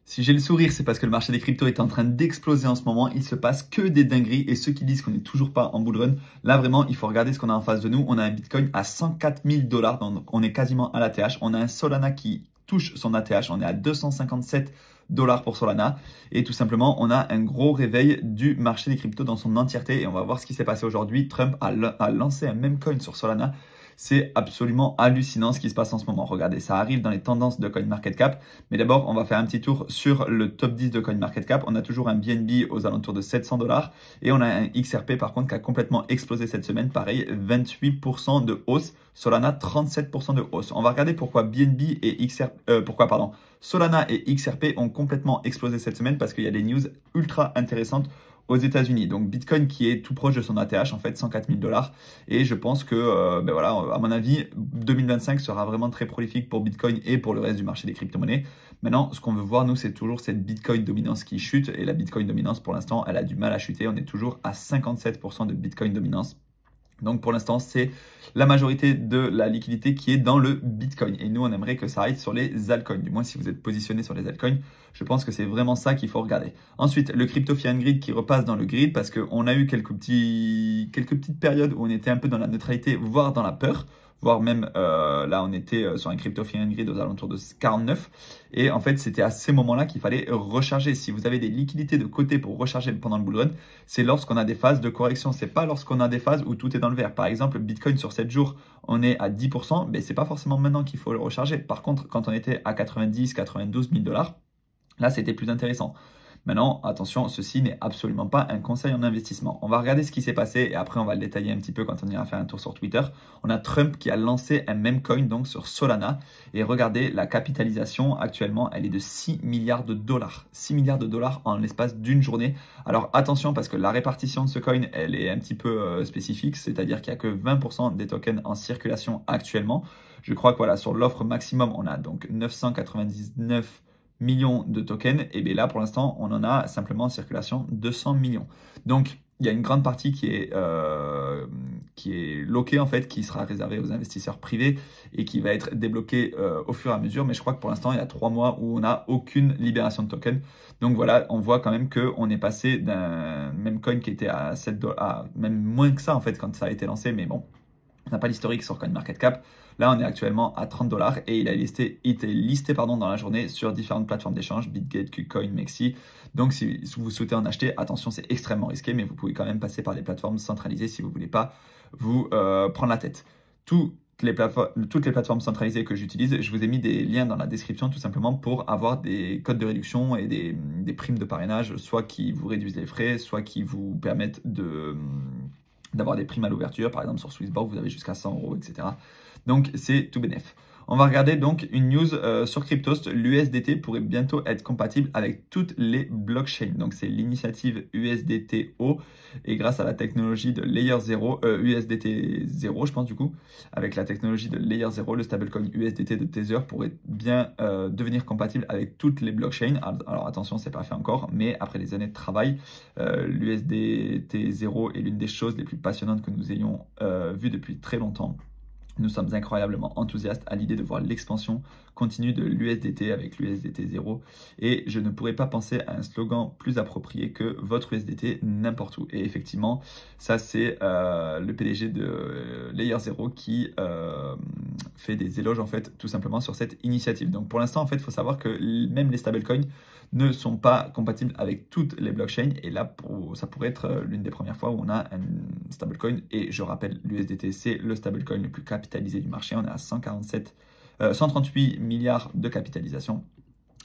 Si j'ai le sourire, c'est parce que le marché des cryptos est en train d'exploser en ce moment. Il se passe que des dingueries et ceux qui disent qu'on n'est toujours pas en bull run, là vraiment, il faut regarder ce qu'on a en face de nous. On a un Bitcoin à 104 000 $, donc on est quasiment à l'ATH. On a un Solana qui touche son ATH, on est à 257 $ pour Solana et tout simplement, on a un gros réveil du marché des cryptos dans son entièreté et on va voir ce qui s'est passé aujourd'hui. Trump a lancé un meme coin sur Solana. C'est absolument hallucinant ce qui se passe en ce moment. Regardez, ça arrive dans les tendances de CoinMarketCap. Mais d'abord, on va faire un petit tour sur le top 10 de CoinMarketCap. On a toujours un BNB aux alentours de 700 $ et on a un XRP par contre qui a complètement explosé cette semaine. Pareil, 28% de hausse. Solana, 37% de hausse. On va regarder pourquoi BNB et Solana et XRP ont complètement explosé cette semaine parce qu'il y a des news ultra intéressantes aux États-Unis. Donc Bitcoin qui est tout proche de son ATH, en fait 104 000 $. Et je pense que, voilà, à mon avis, 2025 sera vraiment très prolifique pour Bitcoin et pour le reste du marché des crypto-monnaies. Maintenant, ce qu'on veut voir, nous, c'est toujours cette Bitcoin dominance qui chute. Et la Bitcoin dominance, pour l'instant, elle a du mal à chuter. On est toujours à 57% de Bitcoin dominance. Donc pour l'instant, c'est la majorité de la liquidité qui est dans le Bitcoin. Et nous, on aimerait que ça aille sur les altcoins. Du moins, si vous êtes positionné sur les altcoins, je pense que c'est vraiment ça qu'il faut regarder. Ensuite, le Crypto Fiat Grid qui repasse dans le grid parce qu'on a eu quelques petites périodes où on était un peu dans la neutralité, voire dans la peur. Voire même, là, on était sur un Crypto Fiat Grid aux alentours de 49. Et en fait, c'était à ces moments-là qu'il fallait recharger. Si vous avez des liquidités de côté pour recharger pendant le bull run, c'est lorsqu'on a des phases de correction. C'est pas lorsqu'on a des phases où tout est dans le vert. Par exemple, Bitcoin sur 7 jours, on est à 10%. Mais c'est pas forcément maintenant qu'il faut le recharger. Par contre, quand on était à 90, 92 000 $, là, c'était plus intéressant. Maintenant, attention, ceci n'est absolument pas un conseil en investissement. On va regarder ce qui s'est passé et après on va le détailler un petit peu quand on ira faire un tour sur Twitter. On a Trump qui a lancé un meme coin donc sur Solana et regardez la capitalisation actuellement, elle est de 6 milliards de $. 6 milliards de $ en l'espace d'une journée. Alors attention parce que la répartition de ce coin, elle est un petit peu spécifique, c'est-à-dire qu'il n'y a que 20% des tokens en circulation actuellement. Je crois que voilà, sur l'offre maximum, on a donc 999 millions de tokens, et bien là pour l'instant on en a simplement en circulation 200 millions. Donc il y a une grande partie qui est loquée en fait, qui sera réservée aux investisseurs privés et qui va être débloquée au fur et à mesure. Mais je crois que pour l'instant il y a 3 mois où on n'a aucune libération de tokens. Donc voilà, on voit quand même qu'on est passé d'un même coin qui était à 7 $, même moins que ça en fait quand ça a été lancé, mais bon. On n'a pas l'historique sur CoinMarketCap. Là, on est actuellement à 30 $ et il a été listé dans la journée sur différentes plateformes d'échange, BitGet, KuCoin, Mexi. Donc, si vous souhaitez en acheter, attention, c'est extrêmement risqué, mais vous pouvez quand même passer par des plateformes centralisées si vous ne voulez pas vous prendre la tête. Toutes les plateformes centralisées que j'utilise, je vous ai mis des liens dans la description tout simplement pour avoir des codes de réduction et des primes de parrainage, soit qui vous réduisent les frais, soit qui vous permettent d'avoir des primes à l'ouverture. Par exemple, sur Swissborg, vous avez jusqu'à 100 €, etc. Donc, c'est tout bénef. On va regarder donc une news sur Cryptost. L'USDT pourrait bientôt être compatible avec toutes les blockchains. Donc, c'est l'initiative USDT-O. Et grâce à la technologie de Layer 0, USDT 0, je pense du coup, avec la technologie de Layer 0, le stablecoin USDT de Tether pourrait bien devenir compatible avec toutes les blockchains. Alors attention, c'est pas fait encore, mais après des années de travail, l'USDT 0 est l'une des choses les plus passionnantes que nous ayons vues depuis très longtemps. Nous sommes incroyablement enthousiastes à l'idée de voir l'expansion continue de l'USDT avec l'USDT 0 et je ne pourrais pas penser à un slogan plus approprié que votre USDT n'importe où. Et effectivement, ça c'est le PDG de Layer 0 qui fait des éloges en fait tout simplement sur cette initiative. Donc pour l'instant en fait, il faut savoir que même les stablecoins ne sont pas compatibles avec toutes les blockchains et là ça pourrait être l'une des premières fois où on a un stablecoin et je rappelle l'USDT c'est le stablecoin le plus capitalisé du marché, on est à 138 milliards de capitalisation,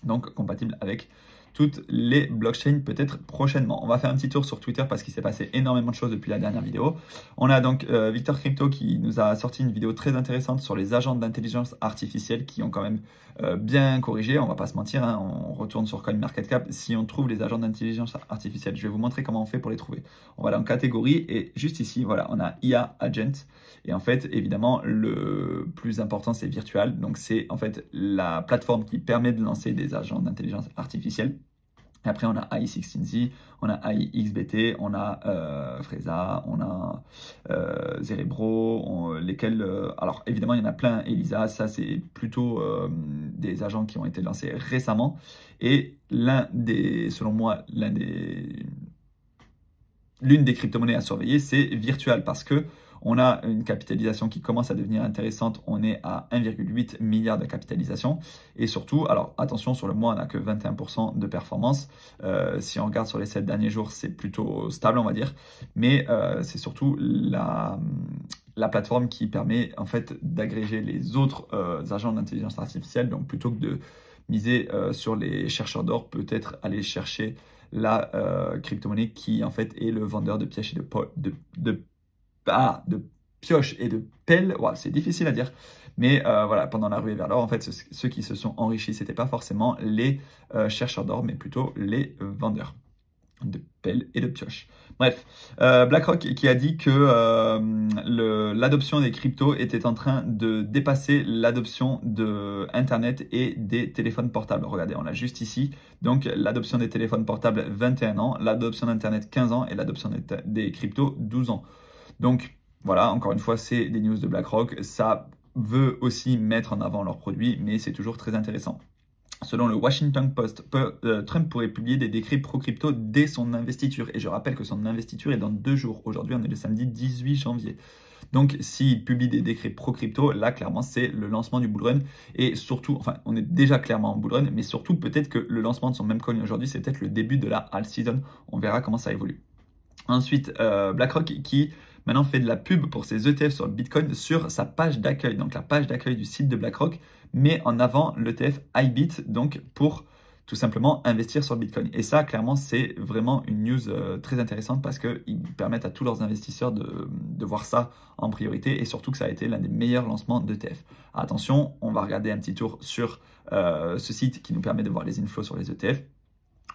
donc compatible avec toutes les blockchains peut-être prochainement. On va faire un petit tour sur Twitter parce qu'il s'est passé énormément de choses depuis la dernière vidéo. On a donc Victor Crypto qui nous a sorti une vidéo très intéressante sur les agents d'intelligence artificielle qui ont quand même bien corrigé, on va pas se mentir, hein, on retourne sur CoinMarketCap. Si on trouve les agents d'intelligence artificielle, je vais vous montrer comment on fait pour les trouver. On va dans catégorie et juste ici, voilà, on a IA Agent. Et en fait, évidemment, le plus important, c'est Virtual. Donc, c'est en fait la plateforme qui permet de lancer des agents d'intelligence artificielle. Et après, on a AI16Z, on a AIXBT, on a Freza, on a Cerebro, lesquels... alors, évidemment, il y en a plein. Elisa, ça, c'est plutôt des agents qui ont été lancés récemment. Et selon moi, l'une des crypto-monnaies à surveiller, c'est Virtual, parce que on a une capitalisation qui commence à devenir intéressante. On est à 1,8 milliard de capitalisation. Et surtout, alors attention, sur le mois, on n'a que 21% de performance. Si on regarde sur les 7 derniers jours, c'est plutôt stable, on va dire. Mais c'est surtout la plateforme qui permet en fait d'agréger les autres agents d'intelligence artificielle. Donc plutôt que de miser sur les chercheurs d'or, peut-être aller chercher la crypto-monnaie qui en fait est le vendeur de pièges et de pioches et de pelles. Wow, c'est difficile à dire, mais voilà, pendant la ruée vers l'or, en fait, ceux qui se sont enrichis, c'était pas forcément les chercheurs d'or, mais plutôt les vendeurs de pelles et de pioches. Bref, BlackRock qui a dit que l'adoption des cryptos était en train de dépasser l'adoption de Internet et des téléphones portables. Regardez, on l'a juste ici. Donc, l'adoption des téléphones portables, 21 ans, l'adoption d'Internet, 15 ans, et l'adoption des cryptos, 12 ans. Donc, voilà, encore une fois, c'est des news de BlackRock. Ça veut aussi mettre en avant leurs produits, mais c'est toujours très intéressant. Selon le Washington Post, Trump pourrait publier des décrets pro-crypto dès son investiture. Et je rappelle que son investiture est dans 2 jours. Aujourd'hui, on est le samedi 18 janvier. Donc, s'il publie des décrets pro-crypto, là, clairement, c'est le lancement du bull run. Et surtout, enfin, on est déjà clairement en bull run, mais surtout, peut-être que le lancement de son meme coin aujourd'hui, c'est peut-être le début de la alt season. On verra comment ça évolue. Ensuite, BlackRock qui maintenant fait de la pub pour ses ETF sur le Bitcoin sur sa page d'accueil. Donc la page d'accueil du site de BlackRock met en avant l'ETF IBIT, donc pour tout simplement investir sur le Bitcoin. Et ça, clairement, c'est vraiment une news très intéressante parce qu'ils permettent à tous leurs investisseurs de voir ça en priorité et surtout que ça a été l'un des meilleurs lancements d'ETF. Attention, on va regarder un petit tour sur ce site qui nous permet de voir les inflows sur les ETF.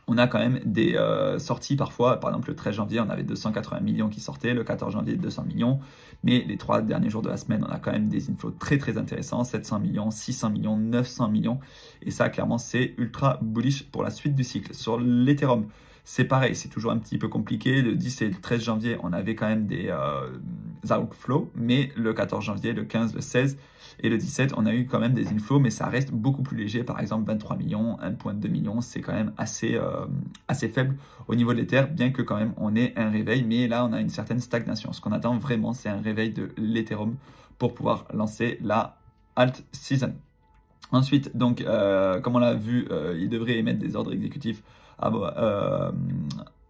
On a quand même des sorties parfois, par exemple le 13 janvier, on avait 280 millions qui sortaient, le 14 janvier, 200 millions. Mais les 3 derniers jours de la semaine, on a quand même des inflows très très intéressants, 700 millions, 600 millions, 900 millions. Et ça, clairement, c'est ultra bullish pour la suite du cycle. Sur l'Ethereum, c'est pareil, c'est toujours un petit peu compliqué. Le 10 et le 13 janvier, on avait quand même des outflows, mais le 14 janvier, le 15, le 16 et le 17, on a eu quand même des inflows, mais ça reste beaucoup plus léger. Par exemple, 23 millions, 1,2 millions, c'est quand même assez faible au niveau de l'Ether, bien que quand même on ait un réveil. Mais là, on a une certaine stagnation. Ce qu'on attend vraiment, c'est un réveil de l'Ethereum pour pouvoir lancer la alt season. Ensuite, donc, comme on l'a vu, il devrait émettre des ordres exécutifs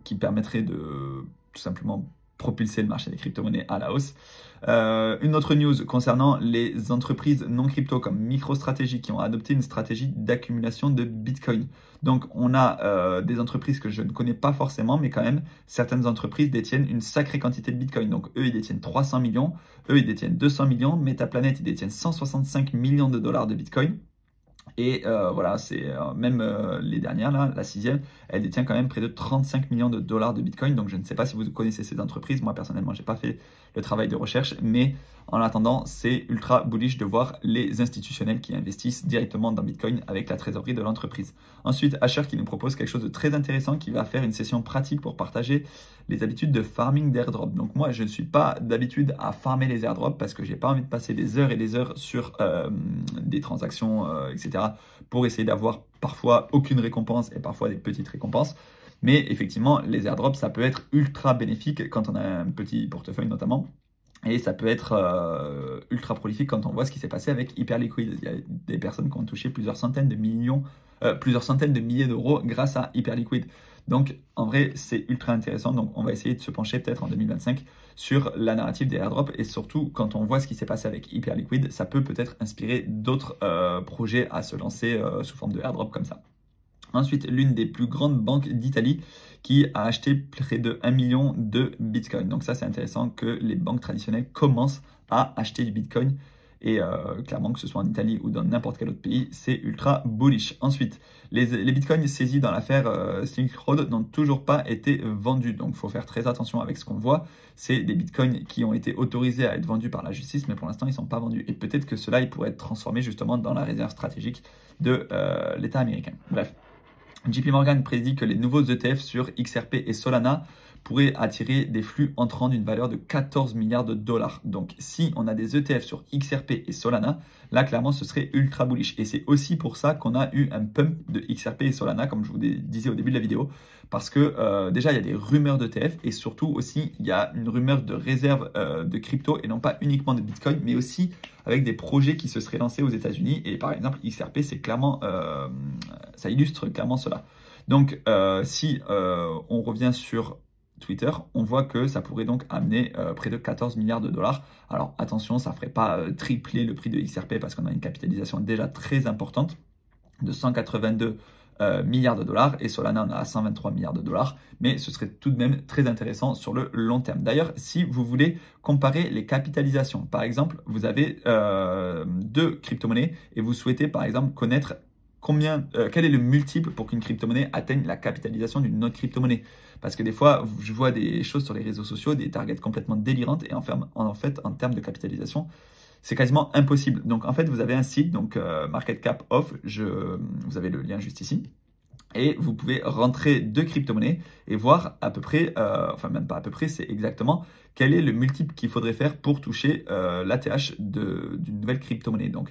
qui permettraient de tout simplement propulser le marché des crypto-monnaies à la hausse. Une autre news concernant les entreprises non crypto comme MicroStrategy qui ont adopté une stratégie d'accumulation de Bitcoin. Donc on a des entreprises que je ne connais pas forcément, mais quand même certaines entreprises détiennent une sacrée quantité de Bitcoin. Donc eux ils détiennent 300 millions, eux ils détiennent 200 millions, Metaplanet ils détiennent 165 millions de dollars de Bitcoin. Et voilà, c'est même les dernières, là, la 6e, elle détient quand même près de 35 millions de dollars de Bitcoin. Donc je ne sais pas si vous connaissez ces entreprises. Moi, personnellement, je n'ai pas fait le travail de recherche. Mais en attendant, c'est ultra bullish de voir les institutionnels qui investissent directement dans Bitcoin avec la trésorerie de l'entreprise. Ensuite, Asher qui nous propose quelque chose de très intéressant qui va faire une session pratique pour partager les habitudes de farming d'airdrop. Donc moi, je ne suis pas d'habitude à farmer les airdrops parce que j'ai pas envie de passer des heures et des heures sur des transactions, etc. pour essayer d'avoir parfois aucune récompense et parfois des petites récompenses. Mais effectivement, les airdrops, ça peut être ultra bénéfique quand on a un petit portefeuille notamment. Et ça peut être ultra prolifique quand on voit ce qui s'est passé avec Hyperliquid. Il y a des personnes qui ont touché plusieurs centaines de milliers d'euros grâce à Hyperliquid. Donc, en vrai, c'est ultra intéressant. Donc, on va essayer de se pencher peut-être en 2025 sur la narrative des airdrops. Et surtout, quand on voit ce qui s'est passé avec Hyperliquid, ça peut peut-être inspirer d'autres projets à se lancer sous forme de airdrop comme ça. Ensuite, l'une des plus grandes banques d'Italie qui a acheté près de 1 million de Bitcoin. Donc ça, c'est intéressant que les banques traditionnelles commencent à acheter du Bitcoin. Et clairement, que ce soit en Italie ou dans n'importe quel autre pays, c'est ultra bullish. Ensuite, les bitcoins saisis dans l'affaire Silk Road n'ont toujours pas été vendus. Donc, il faut faire très attention avec ce qu'on voit. C'est des bitcoins qui ont été autorisés à être vendus par la justice, mais pour l'instant, ils ne sont pas vendus. Et peut-être que cela, il pourrait être transformé justement dans la réserve stratégique de l'État américain. Bref. JP Morgan prédit que les nouveaux ETF sur XRP et Solana pourraient attirer des flux entrants d'une valeur de 14 milliards de dollars. Donc si on a des ETF sur XRP et Solana, là clairement ce serait ultra bullish. Et c'est aussi pour ça qu'on a eu un pump de XRP et Solana, comme je vous disais au début de la vidéo, parce que déjà il y a des rumeurs d'ETF et surtout aussi il y a une rumeur de réserve de crypto et non pas uniquement de Bitcoin, mais aussi avec des projets qui se seraient lancés aux États-Unis. Et par exemple XRP, c'est clairement, ça illustre clairement cela. Donc si on revient sur Twitter, on voit que ça pourrait donc amener près de 14 milliards de dollars. Alors attention, ça ne ferait pas tripler le prix de XRP parce qu'on a une capitalisation déjà très importante de 182 milliards de dollars et Solana on a 123 milliards de dollars, mais ce serait tout de même très intéressant sur le long terme. D'ailleurs, si vous voulez comparer les capitalisations, par exemple, vous avez deux crypto-monnaies et vous souhaitez par exemple connaître quel est le multiple pour qu'une crypto-monnaie atteigne la capitalisation d'une autre crypto-monnaie. Parce que des fois, je vois des choses sur les réseaux sociaux, des targets complètement délirantes et en fait, en termes de capitalisation, c'est quasiment impossible. Donc en fait, vous avez un site, donc Market Cap Off, vous avez le lien juste ici. Et vous pouvez rentrer deux crypto-monnaies et voir à peu près, enfin même pas à peu près, c'est exactement quel est le multiple qu'il faudrait faire pour toucher l'ATH d'une nouvelle crypto-monnaie. Donc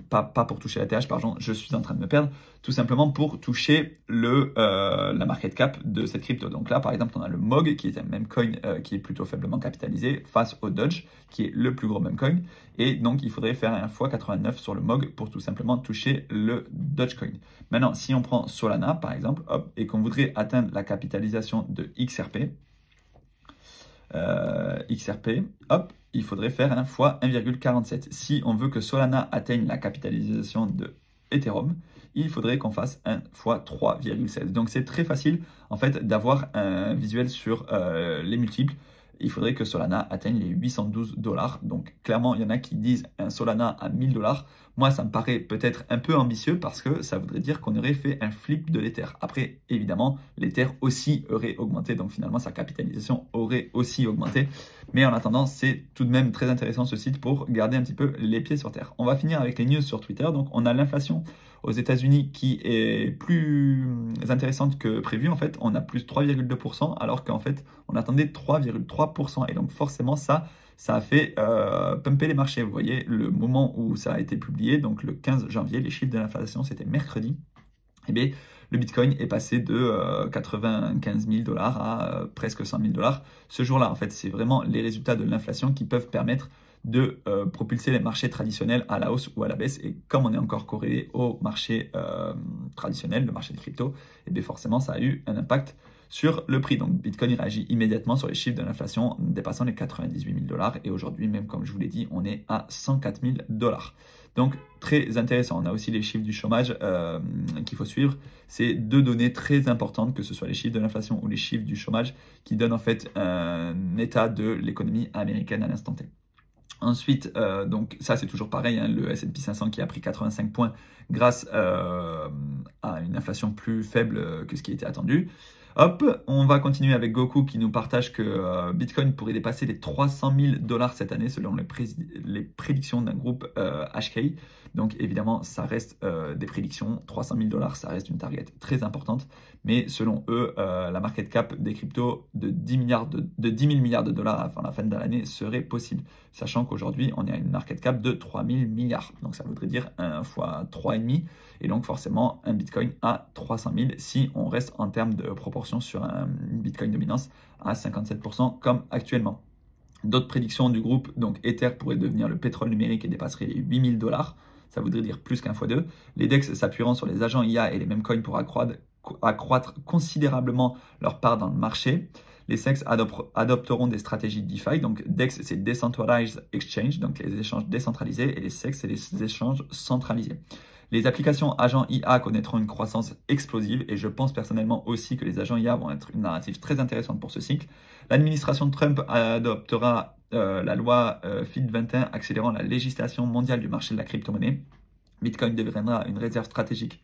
pas pour toucher l'ATH, pardon, je suis en train de me perdre, tout simplement pour toucher la market cap de cette crypto. Donc là, par exemple, on a le MOG, qui est un meme coin qui est plutôt faiblement capitalisé, face au Doge, qui est le plus gros meme coin. Et donc, il faudrait faire un x89 sur le MOG pour tout simplement toucher le Dogecoin. Maintenant, si on prend Solana, par exemple, hop, et qu'on voudrait atteindre la capitalisation de XRP, hop, il faudrait faire un fois 1,47. Si on veut que Solana atteigne la capitalisation de Ethereum, il faudrait qu'on fasse 1 fois 3,16. Donc c'est très facile en fait d'avoir un visuel sur les multiples. Il faudrait que Solana atteigne les 812 dollars. Donc clairement, il y en a qui disent un Solana à 1000 dollars. Moi, ça me paraît peut-être un peu ambitieux parce que ça voudrait dire qu'on aurait fait un flip de l'Ether. Après, évidemment, l'Ether aussi aurait augmenté. Donc finalement, sa capitalisation aurait aussi augmenté. Mais en attendant, c'est tout de même très intéressant ce site pour garder un petit peu les pieds sur terre. On va finir avec les news sur Twitter. Donc on a l'inflation aux États-Unis qui est plus intéressante que prévu. En fait, on a plus 3,2% alors qu'en fait, on attendait 3,3%. Et donc forcément, ça a fait pumper les marchés. Vous voyez, le moment où ça a été publié, donc le 15 janvier, les chiffres de l'inflation, c'était mercredi. Eh bien, le Bitcoin est passé de 95 000 dollars à presque 100 000 dollars. Ce jour-là, en fait, c'est vraiment les résultats de l'inflation qui peuvent permettre de propulser les marchés traditionnels à la hausse ou à la baisse. Et comme on est encore corrélé au marché traditionnel, le marché des cryptos, et bien forcément, ça a eu un impact sur le prix. Donc Bitcoin il réagit immédiatement sur les chiffres de l'inflation dépassant les 98 000 dollars. Et aujourd'hui, même comme je vous l'ai dit, on est à 104 000 dollars. Donc très intéressant. On a aussi les chiffres du chômage qu'il faut suivre. C'est deux données très importantes, que ce soit les chiffres de l'inflation ou les chiffres du chômage, qui donnent en fait un état de l'économie américaine à l'instant T. Ensuite, donc ça c'est toujours pareil, hein, le S&P 500 qui a pris 85 points grâce à une inflation plus faible que ce qui était attendu. Hop, on va continuer avec Goku qui nous partage que Bitcoin pourrait dépasser les 300 000 dollars cette année selon les prédictions d'un groupe HK. Donc évidemment, ça reste des prédictions. 300 000 dollars, ça reste une target très importante. Mais selon eux, la market cap des cryptos de 10 000 milliards de dollars avant la fin de l'année serait possible. Sachant qu'aujourd'hui, on est à une market cap de 3 000 milliards. Donc ça voudrait dire 1 fois 3,5. Et donc forcément, un Bitcoin à 300 000 si on reste en termes de proportion sur un Bitcoin dominance à 57% comme actuellement. D'autres prédictions du groupe, donc Ether pourrait devenir le pétrole numérique et dépasserait les 8 000 dollars. Ça voudrait dire plus qu'un fois 2. Les DEX s'appuieront sur les agents IA et les mêmes coins pour accroître considérablement leur part dans le marché. Les SEX adopteront des stratégies DeFi. Donc DEX, c'est Decentralized Exchange, donc les échanges décentralisés, et les SEX, c'est les échanges centralisés. Les applications agents IA connaîtront une croissance explosive et je pense personnellement aussi que les agents IA vont être une narrative très intéressante pour ce cycle. L'administration de Trump adoptera la loi FIT21 accélérant la législation mondiale du marché de la crypto-monnaie. Bitcoin deviendra une réserve stratégique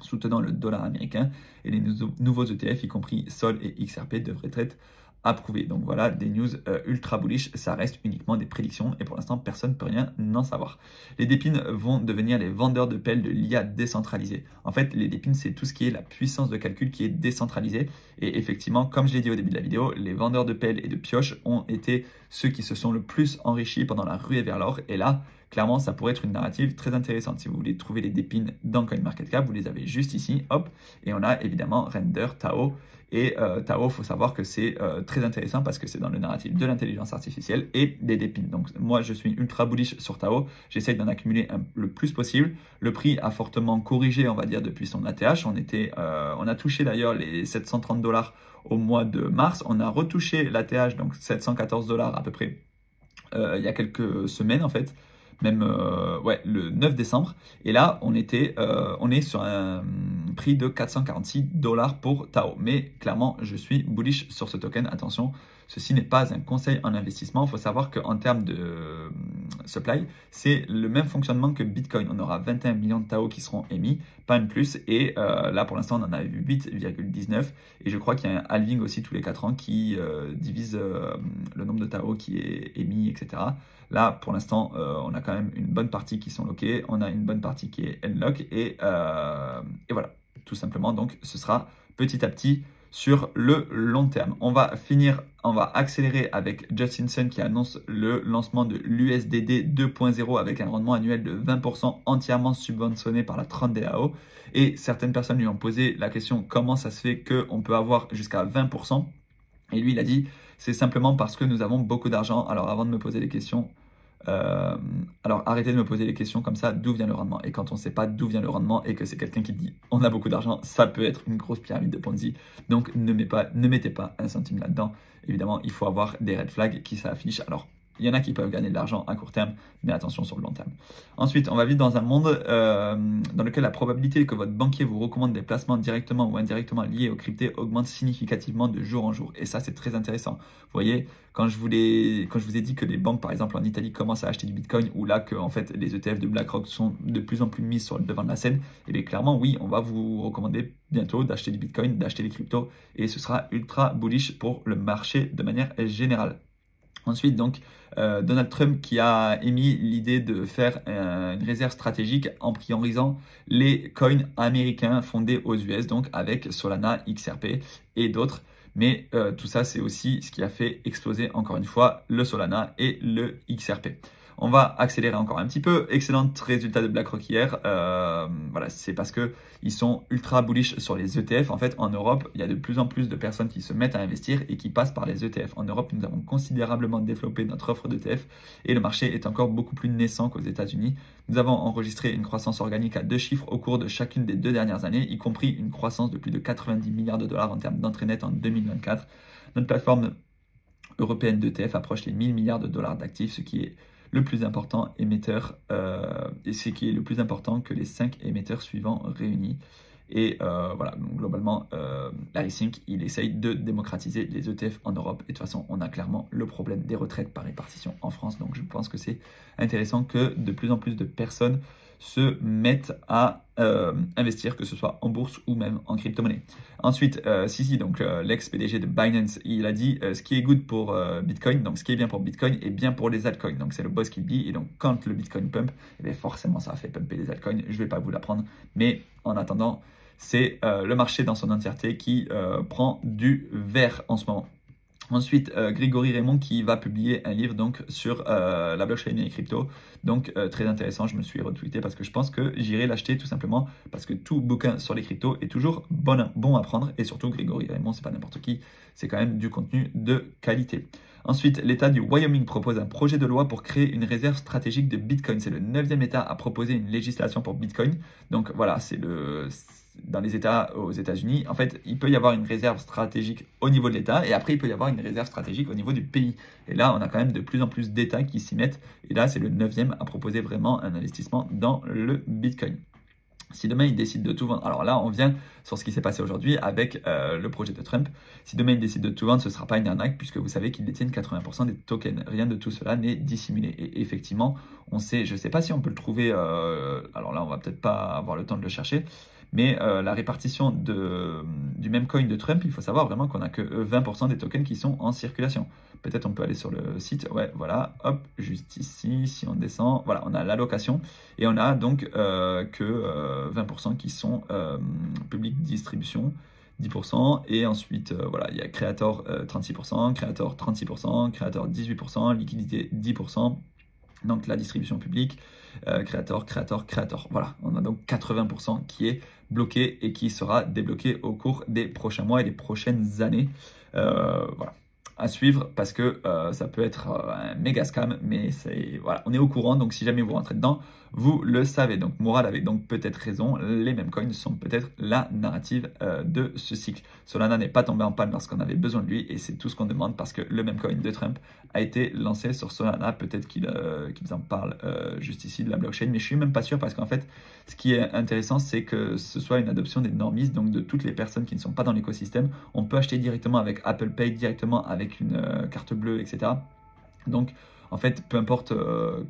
soutenant le dollar américain et les nouveaux ETF, y compris SOL et XRP, devraient être approuvé. Donc voilà, des news ultra bullish, ça reste uniquement des prédictions et pour l'instant, personne ne peut rien en savoir. Les DePIN vont devenir les vendeurs de pelles de l'IA décentralisée. En fait, les DePIN, c'est tout ce qui est la puissance de calcul qui est décentralisée. Et effectivement, comme je l'ai dit au début de la vidéo, les vendeurs de pelles et de pioches ont été ceux qui se sont le plus enrichis pendant la ruée vers l'or. Et là, clairement, ça pourrait être une narrative très intéressante. Si vous voulez trouver les DePIN dans CoinMarketCap, vous les avez juste ici, hop. Et on a évidemment Render, Tao. Et Tao, il faut savoir que c'est très intéressant parce que c'est dans le narratif de l'intelligence artificielle et des DePIN. Donc moi, je suis ultra bullish sur Tao. J'essaye d'en accumuler le plus possible. Le prix a fortement corrigé, on va dire, depuis son ATH. On a touché d'ailleurs les 730 $ au mois de mars. On a retouché l'ATH, donc 714 $ à peu près, il y a quelques semaines en fait. Même le 9 décembre. Et là, on est sur un prix de 446 $ pour Tao. Mais clairement, je suis bullish sur ce token. Attention, ceci n'est pas un conseil en investissement. Il faut savoir qu'en termes de supply, c'est le même fonctionnement que Bitcoin. On aura 21 millions de Tao qui seront émis, pas de plus. Et là, pour l'instant, on en a eu 8,19. Et je crois qu'il y a un halving aussi tous les 4 ans qui divise le nombre de Tao qui est émis, etc. Là, pour l'instant, on a quand même une bonne partie qui sont lockés, on a une bonne partie qui est unlock et voilà, tout simplement. Donc, ce sera petit à petit sur le long terme. On va accélérer avec Justin Sun qui annonce le lancement de l'USDD 2.0 avec un rendement annuel de 20% entièrement subventionné par la Tron DAO. Et certaines personnes lui ont posé la question comment ça se fait qu'on peut avoir jusqu'à 20%. Et lui, il a dit, c'est simplement parce que nous avons beaucoup d'argent. Alors, avant de me poser des questions, arrêtez de me poser les questions comme ça, d'où vient le rendement? Et quand on ne sait pas d'où vient le rendement et que c'est quelqu'un qui dit, on a beaucoup d'argent, ça peut être une grosse pyramide de Ponzi. Donc, ne mettez pas un centime là-dedans. Évidemment, il faut avoir des red flags qui s'affichent. Alors, il y en a qui peuvent gagner de l'argent à court terme, mais attention sur le long terme. Ensuite, on va vivre dans un monde dans lequel la probabilité que votre banquier vous recommande des placements directement ou indirectement liés aux cryptos augmente significativement de jour en jour. Et ça, c'est très intéressant. Vous voyez, quand je vous ai dit que les banques, par exemple en Italie, commencent à acheter du Bitcoin, ou là que en fait, les ETF de BlackRock sont de plus en plus mis sur le devant de la scène, et bien clairement, oui, on va vous recommander bientôt d'acheter du Bitcoin, d'acheter des cryptos, et ce sera ultra bullish pour le marché de manière générale. Ensuite, donc, Donald Trump qui a émis l'idée de faire une réserve stratégique en priorisant les coins américains fondés aux US, donc avec Solana, XRP et d'autres. Mais tout ça, c'est aussi ce qui a fait exploser encore une fois le Solana et le XRP. On va accélérer encore un petit peu. Excellent résultat de BlackRock hier. Voilà, c'est parce qu'ils sont ultra bullish sur les ETF. En fait, en Europe, il y a de plus en plus de personnes qui se mettent à investir et qui passent par les ETF. En Europe, nous avons considérablement développé notre offre d'ETF et le marché est encore beaucoup plus naissant qu'aux États-Unis. Nous avons enregistré une croissance organique à 2 chiffres au cours de chacune des 2 dernières années, y compris une croissance de plus de 90 milliards de dollars en termes d'entrée nette en 2024. Notre plateforme européenne d'ETF approche les 1000 milliards de dollars d'actifs, ce qui est le plus important émetteur, et ce qui est le plus important que les 5 émetteurs suivants réunis. Et voilà, donc globalement, Larry Fink, il essaye de démocratiser les ETF en Europe. Et de toute façon, on a clairement le problème des retraites par répartition en France. Donc je pense que c'est intéressant que de plus en plus de personnes se mettent à investir, que ce soit en bourse ou même en crypto-monnaie. Ensuite, Sisi, donc l'ex-PDG de Binance, il a dit ce qui est good pour Bitcoin, donc ce qui est bien pour Bitcoin est bien pour les altcoins. Donc c'est le boss qui le dit. Et donc quand le Bitcoin pump, eh bien, forcément ça a fait pumper les altcoins. Je ne vais pas vous l'apprendre, mais en attendant, c'est le marché dans son entièreté qui prend du vert en ce moment. Ensuite, Grégory Raymond qui va publier un livre donc sur la blockchain et les cryptos. Donc très intéressant, je me suis retweeté parce que je pense que j'irai l'acheter tout simplement parce que tout bouquin sur les cryptos est toujours bon à prendre. Et surtout, Grégory Raymond, c'est pas n'importe qui, c'est quand même du contenu de qualité. Ensuite, l'État du Wyoming propose un projet de loi pour créer une réserve stratégique de Bitcoin. C'est le 9e État à proposer une législation pour Bitcoin. Donc voilà, dans les États aux États-Unis, en fait, il peut y avoir une réserve stratégique au niveau de l'État et après, il peut y avoir une réserve stratégique au niveau du pays. Et là, on a quand même de plus en plus d'États qui s'y mettent. Et là, c'est le 9e à proposer vraiment un investissement dans le Bitcoin. Si demain, il décide de tout vendre, alors là, on vient sur ce qui s'est passé aujourd'hui avec le projet de Trump. Si demain, il décide de tout vendre, ce ne sera pas une arnaque puisque vous savez qu'ils détiennent 80% des tokens. Rien de tout cela n'est dissimulé. Et effectivement, on sait, je ne sais pas si on peut le trouver, alors là, on va peut-être pas avoir le temps de le chercher, mais la répartition du même coin de Trump, il faut savoir vraiment qu'on n'a que 20% des tokens qui sont en circulation. Peut-être on peut aller sur le site, ouais, voilà, hop, juste ici, si on descend, voilà, on a l'allocation et on a donc que 20% qui sont public distribution, 10%, et ensuite, voilà, il y a Creator 36%, Creator 36%, Creator 18%, liquidité 10%, donc la distribution publique, Creator. Voilà, on a donc 80% qui est bloqué et qui sera débloqué au cours des prochains mois et des prochaines années. Voilà, à suivre parce que ça peut être un méga scam, mais voilà, on est au courant, donc si jamais vous rentrez dedans, vous le savez. Donc Moral avait donc peut-être raison, les mêmes coins sont peut-être la narrative de ce cycle. Solana n'est pas tombé en panne lorsqu'on avait besoin de lui et c'est tout ce qu'on demande parce que le même coin de Trump a été lancé sur Solana. Peut-être qu'il en parle juste ici de la blockchain, mais je suis même pas sûr parce qu'en fait, ce qui est intéressant, c'est que ce soit une adoption des normistes, donc de toutes les personnes qui ne sont pas dans l'écosystème. On peut acheter directement avec Apple Pay, directement avec une carte bleue, etc. Donc, en fait, peu importe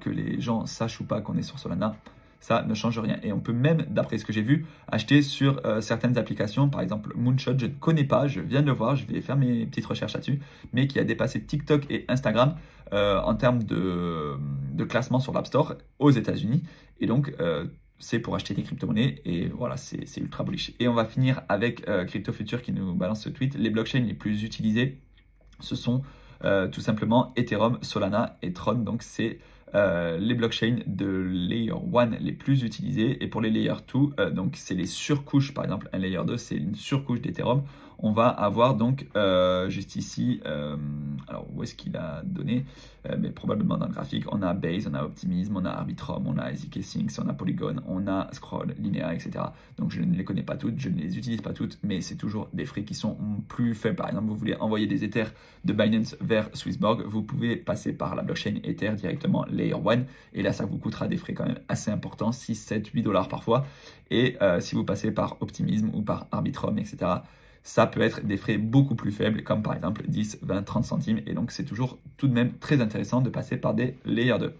que les gens sachent ou pas qu'on est sur Solana, ça ne change rien. Et on peut même, d'après ce que j'ai vu, acheter sur certaines applications. Par exemple, Moonshot, je ne connais pas, je viens de le voir, je vais faire mes petites recherches là-dessus, mais qui a dépassé TikTok et Instagram en termes de classement sur l'App Store aux États-Unis. Et donc, c'est pour acheter des crypto-monnaies et voilà, c'est ultra bullish. Et on va finir avec Crypto Future qui nous balance ce tweet. Les blockchains les plus utilisées, ce sont tout simplement Ethereum, Solana et Tron. Donc c'est les blockchains de Layer 1 les plus utilisés. Et pour les Layer 2, donc c'est les surcouches. Par exemple, un Layer 2, c'est une surcouche d'Ethereum. On va avoir donc juste ici, alors où est-ce qu'il a donné mais probablement dans le graphique, on a Base, on a Optimism, on a Arbitrum, on a zk-SYNC, on a Polygon, on a Scroll, Linea, etc. Donc je ne les connais pas toutes, je ne les utilise pas toutes, mais c'est toujours des frais qui sont plus faibles. Par exemple, vous voulez envoyer des Ethers de Binance vers Swissborg, vous pouvez passer par la blockchain Ether directement Layer 1, et là ça vous coûtera des frais quand même assez importants, 6, 7, 8 dollars parfois. Et si vous passez par Optimism ou par Arbitrum, etc., ça peut être des frais beaucoup plus faibles, comme par exemple 10, 20, 30 centimes. Et donc, c'est toujours tout de même très intéressant de passer par des Layer 2.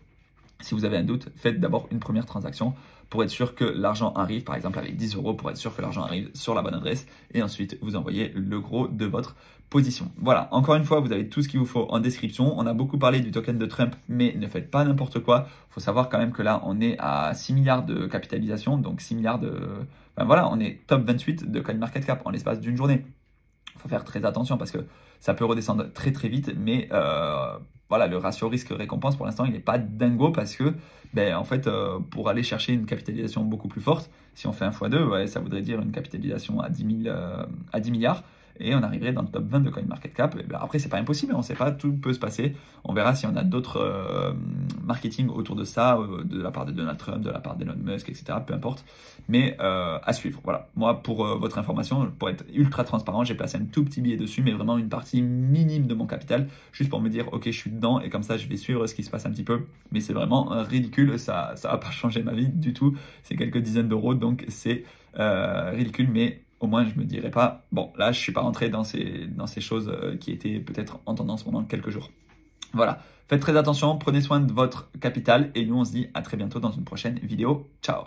Si vous avez un doute, faites d'abord une première transaction pour être sûr que l'argent arrive, par exemple avec 10 €, pour être sûr que l'argent arrive sur la bonne adresse. Et ensuite, vous envoyez le gros de votre position. Voilà, encore une fois, vous avez tout ce qu'il vous faut en description. On a beaucoup parlé du token de Trump, mais ne faites pas n'importe quoi. Il faut savoir quand même que là, on est à 6 milliards de capitalisation, donc 6 milliards de... Enfin voilà, on est top 28 de CoinMarketCap en l'espace d'une journée. Il faut faire très attention parce que ça peut redescendre très très vite, mais voilà, le ratio risque-récompense pour l'instant il n'est pas dingo parce que en fait pour aller chercher une capitalisation beaucoup plus forte, si on fait 1 x 2, ouais, ça voudrait dire une capitalisation à 10 milliards et on arriverait dans le top 20 de CoinMarketCap. Après c'est pas impossible, on ne sait pas, tout peut se passer. On verra si on a d'autres marketing autour de ça, de la part de Donald Trump, de la part d'Elon Musk, etc. Peu importe, mais à suivre. Voilà, moi pour votre information, pour être ultra transparent, j'ai placé un tout petit billet dessus, mais vraiment une partie minime de mon capital, juste pour me dire ok je suis dedans et comme ça je vais suivre ce qui se passe un petit peu. Mais c'est vraiment ridicule, ça va pas changer ma vie du tout. C'est quelques dizaines d'euros, donc c'est ridicule, mais au moins je me dirais pas, bon là je suis pas rentré dans ces choses qui étaient peut-être en tendance pendant quelques jours. Voilà, faites très attention, prenez soin de votre capital et nous on se dit à très bientôt dans une prochaine vidéo. Ciao!